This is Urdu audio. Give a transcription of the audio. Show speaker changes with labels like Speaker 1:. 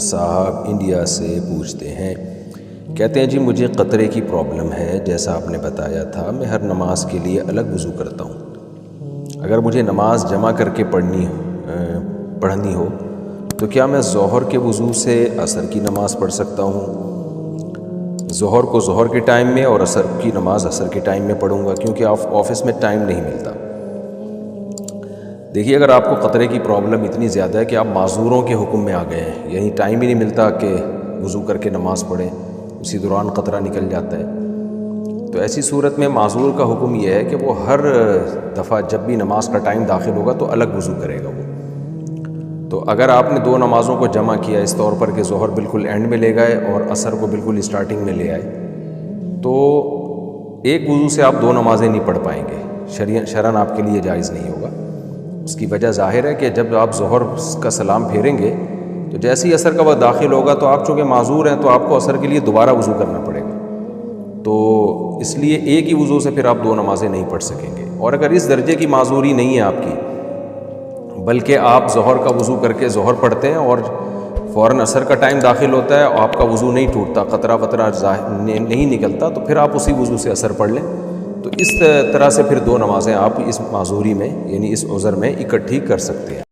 Speaker 1: صاحب انڈیا سے پوچھتے ہیں، کہتے ہیں جی مجھے قطرے کی پرابلم ہے، جیسا آپ نے بتایا تھا میں ہر نماز کے لیے الگ وضو کرتا ہوں، اگر مجھے نماز جمع کر کے پڑھنی ہو تو کیا میں ظہر کے وضو سے عصر کی نماز پڑھ سکتا ہوں؟ ظہر کو ظہر کے ٹائم میں اور عصر کی نماز عصر کے ٹائم میں پڑھوں گا، کیونکہ آفس میں ٹائم نہیں ملتا۔ دیکھیے، اگر آپ کو قطرے کی پرابلم اتنی زیادہ ہے کہ آپ معذوروں کے حکم میں آ گئے ہیں، یعنی ٹائم ہی نہیں ملتا کہ وضو کر کے نماز پڑھیں، اسی دوران قطرہ نکل جاتا ہے، تو ایسی صورت میں معذور کا حکم یہ ہے کہ وہ ہر دفعہ جب بھی نماز کا ٹائم داخل ہوگا تو الگ وضو کرے گا وہ۔ تو اگر آپ نے دو نمازوں کو جمع کیا اس طور پر کہ ظہر بالکل اینڈ میں لے گئے اور عصر کو بالکل اسٹارٹنگ میں لے آئے، تو ایک وضو سے آپ دو نمازیں نہیں پڑھ پائیں گے، شرعاً آپ کے لیے جائز نہیں ہوگا۔ اس کی وجہ ظاہر ہے کہ جب آپ ظہر کا سلام پھیریں گے تو جیسے ہی عصر کا وقت داخل ہوگا تو آپ چونکہ معذور ہیں تو آپ کو عصر کے لیے دوبارہ وضو کرنا پڑے گا، تو اس لیے ایک ہی وضو سے پھر آپ دو نمازیں نہیں پڑھ سکیں گے۔ اور اگر اس درجے کی معذوری نہیں ہے آپ کی، بلکہ آپ ظہر کا وضو کر کے ظہر پڑھتے ہیں اور فوراً عصر کا ٹائم داخل ہوتا ہے اور آپ کا وضو نہیں ٹوٹتا، قطرہ وطرہ نہیں نکلتا، تو پھر آپ اسی وضو سے عصر پڑھ لیں، تو اس طرح سے پھر دو نمازیں آپ اس معذوری میں یعنی اس عذر میں اکٹھی کر سکتے ہیں۔